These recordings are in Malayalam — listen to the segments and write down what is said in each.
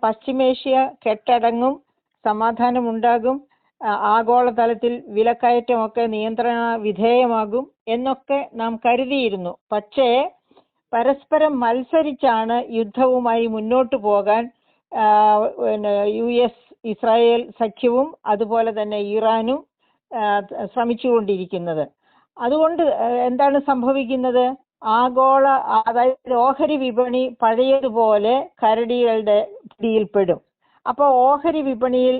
പശ്ചിമേഷ്യ കെട്ടടങ്ങും, സമാധാനമുണ്ടാകും, ആഗോളതലത്തിൽ വിലക്കയറ്റമൊക്കെ നിയന്ത്രണ വിധേയമാകും എന്നൊക്കെ നാം കരുതിയിരുന്നു. പക്ഷേ പരസ്പരം മത്സരിച്ചാണ് യുദ്ധവുമായി മുന്നോട്ട് പോകാൻ US ഇസ്രായേൽ സഖ്യവും അതുപോലെ തന്നെ ഇറാനും ശ്രമിച്ചുകൊണ്ടിരിക്കുന്നത്. അതുകൊണ്ട് എന്താണ് സംഭവിക്കുന്നത്? അതായത് ഓഹരി വിപണി പഴയതുപോലെ കരടികളുടെ പിടിയിൽപ്പെടും. അപ്പോൾ ഓഹരി വിപണിയിൽ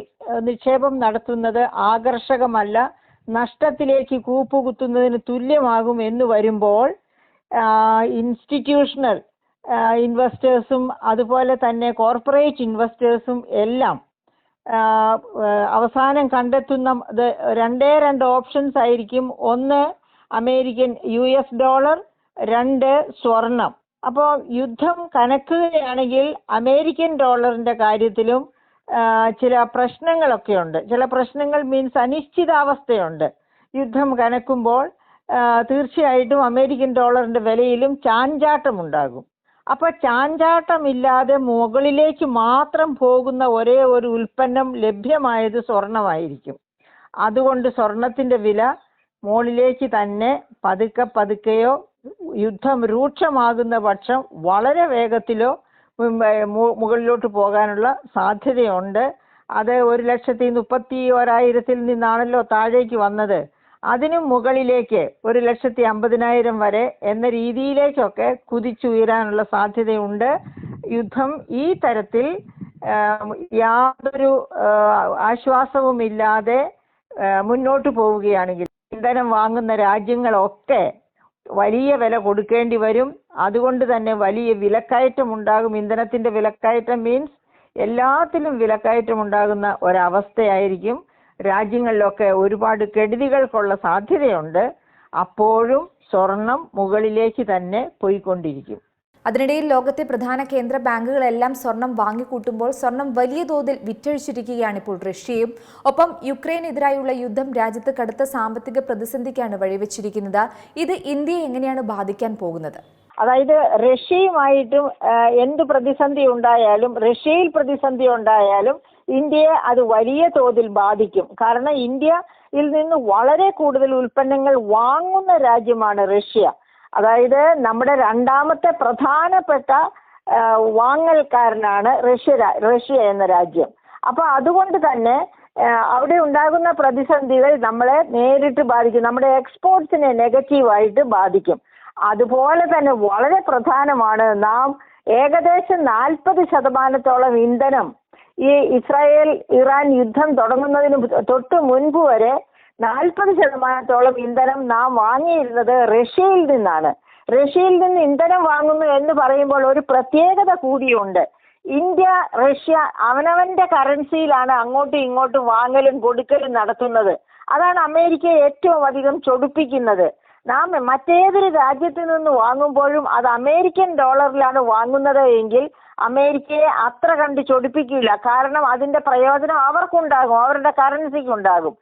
നിക്ഷേപം നടത്തുന്നത് ആകർഷകമല്ല, നഷ്ടത്തിലേക്ക് കൂപ്പുകുത്തുന്നതിന് തുല്യമാകും എന്ന് വരുമ്പോൾ ഇൻസ്റ്റിറ്റ്യൂഷണൽ ഇൻവെസ്റ്റേഴ്സും അതുപോലെ തന്നെ കോർപ്പറേറ്റ് ഇൻവെസ്റ്റേഴ്സും എല്ലാം അവസാനം കണ്ടെത്തുന്ന രണ്ട് ഓപ്ഷൻസ് ആയിരിക്കും. ഒന്ന് അമേരിക്കൻ US ഡോളർ, രണ്ട് സ്വർണം. അപ്പോൾ യുദ്ധം കനക്കുകയാണെങ്കിൽ അമേരിക്കൻ ഡോളറിന്റെ കാര്യത്തിലും ചില പ്രശ്നങ്ങളൊക്കെ ഉണ്ട്. ചില പ്രശ്നങ്ങൾ മീൻസ് അനിശ്ചിതാവസ്ഥയുണ്ട്. യുദ്ധം കനക്കുമ്പോൾ തീർച്ചയായിട്ടും അമേരിക്കൻ ഡോളറിന്റെ വിലയിലും ചാഞ്ചാട്ടമുണ്ടാകും. അപ്പൊ ചാഞ്ചാട്ടമില്ലാതെ മുകളിലേക്ക് മാത്രം പോകുന്ന ഒരേ ഒരു ഉൽപ്പന്നം ലഭ്യമായത് സ്വർണമായിരിക്കും. അതുകൊണ്ട് സ്വർണത്തിന്റെ വില മുകളിലേക്ക് തന്നെ പതുക്കെയോ യുദ്ധം രൂക്ഷമാകുന്ന പക്ഷം വളരെ വേഗത്തിലോ മുകളിലോട്ട് പോകാനുള്ള സാധ്യതയുണ്ട്. അത് 1,31,000 നിന്നാണല്ലോ താഴേക്ക് വന്നത്. അതിനും മുകളിലേക്ക് 1,50,000 വരെ എന്ന രീതിയിലേക്കൊക്കെ കുതിച്ചുയരാനുള്ള സാധ്യതയുണ്ട്. യുദ്ധം ഈ തരത്തിൽ യാതൊരു ആശ്വാസവുമില്ലാതെ മുന്നോട്ട് പോവുകയാണെങ്കിൽ ഇന്ധനം വാങ്ങുന്ന രാജ്യങ്ങളൊക്കെ വലിയ വില കൊടുക്കേണ്ടി വരും. അതുകൊണ്ട് തന്നെ വലിയ വിലക്കയറ്റം ഉണ്ടാകും. ഇന്ധനത്തിന്റെ വിലക്കയറ്റം മീൻസ് എല്ലാത്തിലും വിലക്കയറ്റം ഉണ്ടാകുന്ന ഒരവസ്ഥയായിരിക്കും. രാജ്യങ്ങളിലൊക്കെ ഒരുപാട് കെടുതികൾക്കുള്ള സാധ്യതയുണ്ട്. അപ്പോഴും സ്വർണം മുകളിലേക്ക് തന്നെ പോയിക്കൊണ്ടിരിക്കും. അതിനിടയിൽ ലോകത്തെ പ്രധാന കേന്ദ്ര ബാങ്കുകളെല്ലാം സ്വർണം വാങ്ങിക്കൂട്ടുമ്പോൾ സ്വർണം വലിയ തോതിൽ വിറ്റഴിച്ചിരിക്കുകയാണ് ഇപ്പോൾ റഷ്യയും. ഒപ്പം യുക്രൈനെതിരായുള്ള യുദ്ധം രാജ്യത്ത് കടുത്ത സാമ്പത്തിക പ്രതിസന്ധിക്കാണ് വഴിവെച്ചിരിക്കുന്നത്. ഇത് ഇന്ത്യയെ എങ്ങനെയാണ് ബാധിക്കാൻ പോകുന്നത്? അതായത് റഷ്യയുമായിട്ടും എന്ത് പ്രതിസന്ധി ഉണ്ടായാലും, റഷ്യയിൽ പ്രതിസന്ധി ഉണ്ടായാലും ഇന്ത്യയെ അത് വലിയ തോതിൽ ബാധിക്കും. കാരണം ഇന്ത്യയിൽ നിന്ന് വളരെ കൂടുതൽ ഉൽപ്പന്നങ്ങൾ വാങ്ങുന്ന രാജ്യമാണ് റഷ്യ. അതായത് നമ്മുടെ രണ്ടാമത്തെ പ്രധാനപ്പെട്ട വാങ്ങൽക്കാരനാണ് റഷ്യ എന്ന രാജ്യം. അപ്പൊ അതുകൊണ്ട് തന്നെ അവിടെ ഉണ്ടാകുന്ന പ്രതിസന്ധികൾ നമ്മളെ നേരിട്ട് ബാധിക്കും. നമ്മുടെ എക്സ്പോർട്സിനെ നെഗറ്റീവായിട്ട് ബാധിക്കും. അതുപോലെ തന്നെ വളരെ പ്രധാനമാണ്, നാം ഏകദേശം 40% ഇന്ധനം ഈ ഇസ്രായേൽ-ഇറാൻ യുദ്ധം തുടങ്ങുന്നതിന് തൊട്ട് മുൻപ് വരെ 40% ഇന്ധനം നാം വാങ്ങിയിരുന്നത് റഷ്യയിൽ നിന്നാണ്. റഷ്യയിൽ നിന്ന് ഇന്ധനം വാങ്ങുന്നു എന്ന് പറയുമ്പോൾ ഒരു പ്രത്യേകത കൂടിയുണ്ട്. റഷ്യ അവനവന്റെ കറൻസിയിലാണ് അങ്ങോട്ടും ഇങ്ങോട്ടും വാങ്ങലും കൊടുക്കലും നടത്തുന്നത്. അതാണ് അമേരിക്കയെ ഏറ്റവും അധികം ചൊടിപ്പിക്കുന്നത്. നാം മറ്റേതൊരു രാജ്യത്ത് നിന്ന് വാങ്ങുമ്പോഴും അത് അമേരിക്കൻ ഡോളറിലാണ് വാങ്ങുന്നത് എങ്കിൽ അമേരിക്കയെ അത്ര കണ്ട് ചൊടിപ്പിക്കില്ല. കാരണം അതിന്റെ പ്രയോജനം അവർക്കുണ്ടാകും, അവരുടെ കറൻസിക്കുണ്ടാകും.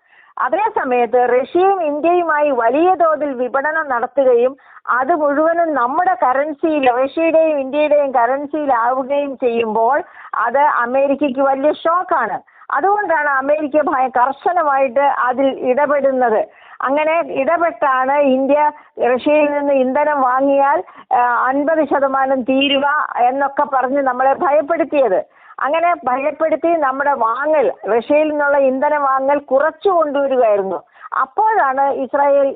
അതേ സമയത്ത് റഷ്യയും ഇന്ത്യയുമായി വലിയ തോതിൽ വിപണനം നടത്തുകയും അത് മുഴുവനും നമ്മുടെ കറൻസിയിൽ, റഷ്യയുടെയും ഇന്ത്യയുടെയും കറൻസിയിലാവുകയും ചെയ്യുമ്പോൾ അത് അമേരിക്കയ്ക്ക് വലിയ ഷോക്കാണ്. അതുകൊണ്ടാണ് അമേരിക്ക കർശനമായിട്ട് അതിൽ ഇടപെടുന്നത്. അങ്ങനെ ഇടപെട്ടാണ് ഇന്ത്യ റഷ്യയിൽ നിന്ന് ഇന്ധനം വാങ്ങിയാൽ 50% തീരുക എന്നൊക്കെ പറഞ്ഞ് നമ്മളെ ഭയപ്പെടുത്തിയത്. അങ്ങനെ ഭയപ്പെടുത്തി നമ്മുടെ റഷ്യയിൽ നിന്നുള്ള ഇന്ധനം വാങ്ങൽ കുറച്ചു കൊണ്ടുവരികയായിരുന്നു. അപ്പോഴാണ് ഇസ്രായേൽ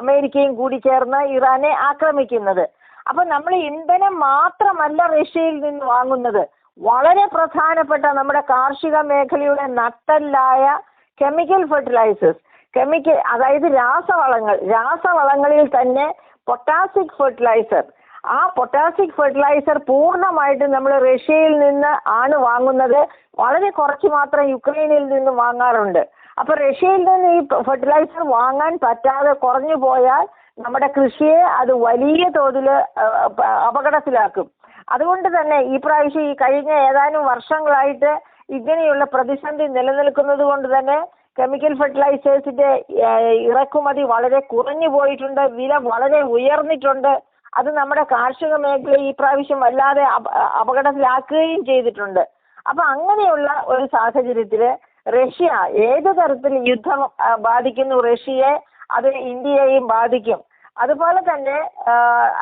അമേരിക്കയും കൂടി ചേർന്ന് ഇറാനെ ആക്രമിക്കുന്നത്. അപ്പൊ നമ്മൾ ഇന്ധനം മാത്രമല്ല റഷ്യയിൽ നിന്ന് വാങ്ങുന്നത്, വളരെ പ്രധാനപ്പെട്ട നമ്മുടെ കാർഷിക മേഖലയുടെ നട്ടെല്ലായ കെമിക്കൽ ഫെർട്ടിലൈസേഴ്സ്, അതായത് രാസവളങ്ങളിൽ തന്നെ പൊട്ടാസിക് ഫെർട്ടിലൈസർ, ആ പൊട്ടാസിക് ഫെർട്ടിലൈസർ പൂർണ്ണമായിട്ട് നമ്മൾ റഷ്യയിൽ നിന്ന് ആണ് വാങ്ങുന്നത്. വളരെ കുറച്ച് മാത്രം യുക്രൈനിൽ നിന്ന് വാങ്ങാറുണ്ട്. അപ്പൊ റഷ്യയിൽ നിന്ന് ഈ ഫെർട്ടിലൈസർ വാങ്ങാൻ പറ്റാതെ കുറഞ്ഞു പോയാൽ നമ്മുടെ കൃഷിയെ അത് വലിയ തോതിൽ അപകടത്തിലാക്കും. അതുകൊണ്ട് തന്നെ ഈ പ്രാവശ്യം ഈ കഴിഞ്ഞ ഏതാനും വർഷങ്ങളായിട്ട് ഇങ്ങനെയുള്ള പ്രതിസന്ധി നിലനിൽക്കുന്നത് കൊണ്ട് തന്നെ കെമിക്കൽ ഫെർട്ടിലൈസേഴ്സിന്റെ ഇറക്കുമതി വളരെ കുറഞ്ഞു പോയിട്ടുണ്ട്, വില വളരെ ഉയർന്നിട്ടുണ്ട്. അത് നമ്മുടെ കാർഷിക മേഖലയെ ഈ പ്രാവശ്യം വല്ലാതെ അപകടത്തിലാക്കുകയും ചെയ്തിട്ടുണ്ട്. അപ്പൊ അങ്ങനെയുള്ള ഒരു സാഹചര്യത്തില് റഷ്യ ഏത് തരത്തിൽ യുദ്ധം ബാധിക്കുന്നു റഷ്യയെ, അത് ഇന്ത്യയെയും ബാധിക്കും. അതുപോലെ തന്നെ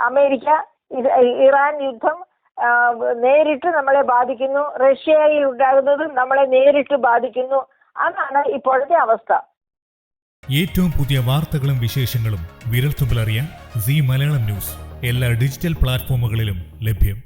അമേരിക്ക ഇറാൻ യുദ്ധം നേരിട്ട് നമ്മളെ ബാധിക്കുന്നു, റഷ്യയിൽ ഉണ്ടാകുന്നതും നമ്മളെ നേരിട്ട് ബാധിക്കുന്നു. അതാണ് ഇപ്പോഴത്തെ അവസ്ഥ. ഏറ്റവും പുതിയ വാർത്തകളും വിശേഷങ്ങളും വിരൽത്തുമ്പിലറിയാൻ സീ മലയാളം ന്യൂസ് എല്ലാ ഡിജിറ്റൽ പ്ലാറ്റ്ഫോമുകളിലും ലഭ്യം.